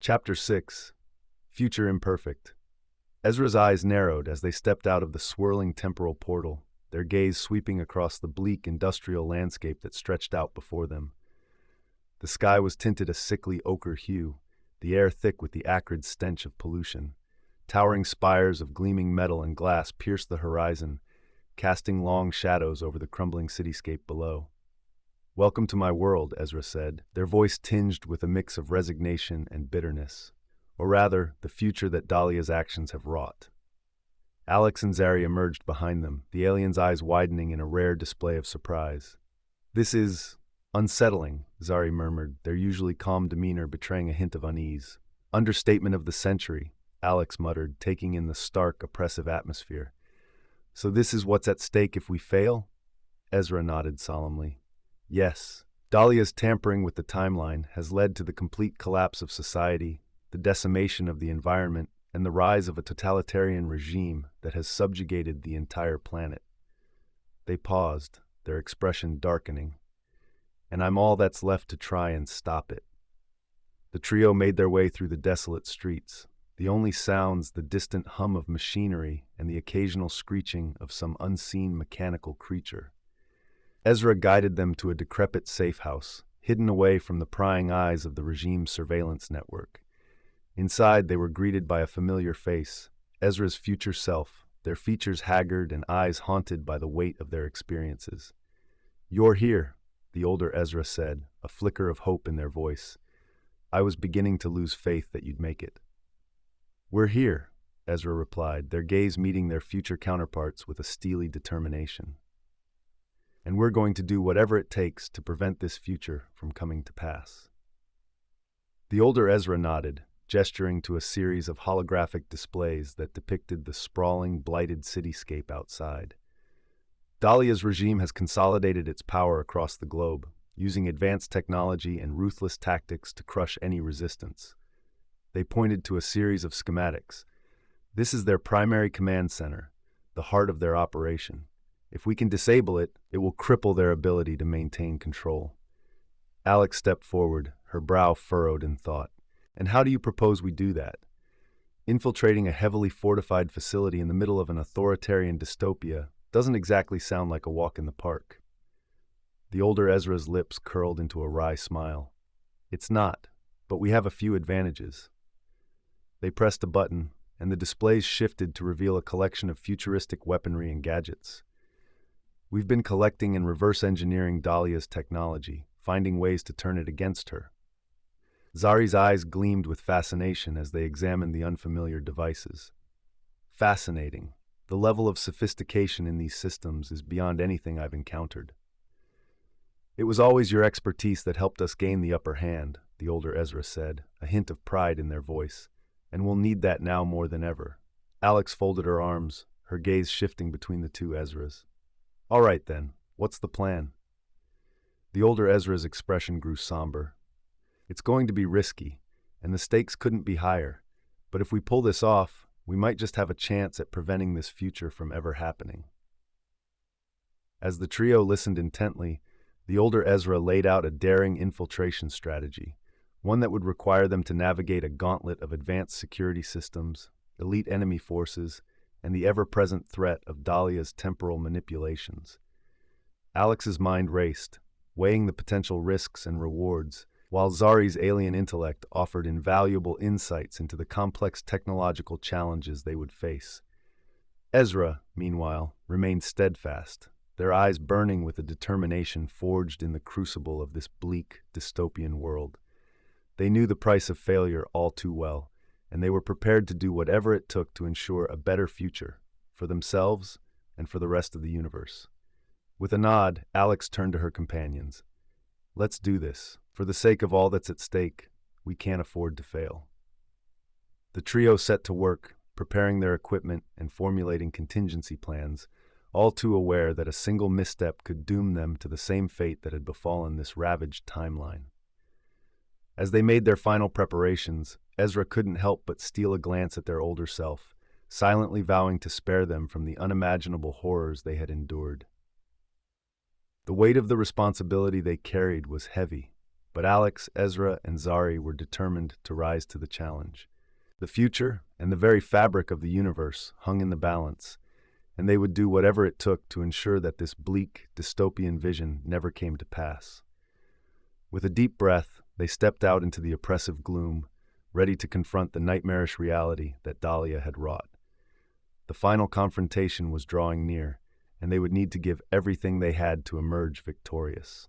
Chapter 6. Future Imperfect. Ezra's eyes narrowed as they stepped out of the swirling temporal portal, their gaze sweeping across the bleak industrial landscape that stretched out before them. The sky was tinted a sickly ochre hue, the air thick with the acrid stench of pollution. Towering spires of gleaming metal and glass pierced the horizon, casting long shadows over the crumbling cityscape below. "Welcome to my world," Ezra said, their voice tinged with a mix of resignation and bitterness. Or rather, the future that Dahlia's actions have wrought. Alex and Zari emerged behind them, the alien's eyes widening in a rare display of surprise. "This is unsettling," Zari murmured, their usually calm demeanor betraying a hint of unease. "Understatement of the century," Alex muttered, taking in the stark, oppressive atmosphere. "So this is what's at stake if we fail?" Ezra nodded solemnly. "Yes. Dahlia's tampering with the timeline has led to the complete collapse of society, the decimation of the environment, and the rise of a totalitarian regime that has subjugated the entire planet." They paused, their expression darkening. "And I'm all that's left to try and stop it." The trio made their way through the desolate streets, the only sounds the distant hum of machinery and the occasional screeching of some unseen mechanical creature. Ezra guided them to a decrepit safe house, hidden away from the prying eyes of the regime's surveillance network. Inside, they were greeted by a familiar face, Ezra's future self, their features haggard and eyes haunted by the weight of their experiences. "You're here," the older Ezra said, a flicker of hope in their voice. "I was beginning to lose faith that you'd make it." "We're here," Ezra replied, their gaze meeting their future counterparts with a steely determination. "And we're going to do whatever it takes to prevent this future from coming to pass." The older Ezra nodded, gesturing to a series of holographic displays that depicted the sprawling, blighted cityscape outside. Dahlia's regime has consolidated its power across the globe, using advanced technology and ruthless tactics to crush any resistance. They pointed to a series of schematics. "This is their primary command center, the heart of their operation. If we can disable it, it will cripple their ability to maintain control." Alex stepped forward, her brow furrowed in thought. "And how do you propose we do that?" "Infiltrating a heavily fortified facility in the middle of an authoritarian dystopia doesn't exactly sound like a walk in the park." The older Ezra's lips curled into a wry smile. "It's not, but we have a few advantages." They pressed a button, and the displays shifted to reveal a collection of futuristic weaponry and gadgets. "We've been collecting and reverse engineering Dahlia's technology, finding ways to turn it against her." Zari's eyes gleamed with fascination as they examined the unfamiliar devices. "Fascinating. The level of sophistication in these systems is beyond anything I've encountered." "It was always your expertise that helped us gain the upper hand," the older Ezra said, a hint of pride in their voice. "And we'll need that now more than ever." Alex folded her arms, her gaze shifting between the two Ezras. "All right then, what's the plan?" The older Ezra's expression grew somber. "It's going to be risky, and the stakes couldn't be higher. But if we pull this off, we might just have a chance at preventing this future from ever happening." As the trio listened intently, the older Ezra laid out a daring infiltration strategy, one that would require them to navigate a gauntlet of advanced security systems, elite enemy forces, and the ever-present threat of Dahlia's temporal manipulations. Alex's mind raced, weighing the potential risks and rewards, while Zari's alien intellect offered invaluable insights into the complex technological challenges they would face. Ezra, meanwhile, remained steadfast, their eyes burning with a determination forged in the crucible of this bleak, dystopian world. They knew the price of failure all too well, and they were prepared to do whatever it took to ensure a better future, for themselves and for the rest of the universe. With a nod, Alex turned to her companions. "Let's do this. For the sake of all that's at stake, we can't afford to fail." The trio set to work, preparing their equipment and formulating contingency plans, all too aware that a single misstep could doom them to the same fate that had befallen this ravaged timeline. As they made their final preparations, Ezra couldn't help but steal a glance at their older self, silently vowing to spare them from the unimaginable horrors they had endured. The weight of the responsibility they carried was heavy, But Alex, Ezra, and Zari were determined to rise to the challenge. The future and the very fabric of the universe hung in the balance, and they would do whatever it took to ensure that this bleak, dystopian vision never came to pass. With a deep breath, they stepped out into the oppressive gloom, ready to confront the nightmarish reality that Dahlia had wrought. The final confrontation was drawing near, and they would need to give everything they had to emerge victorious.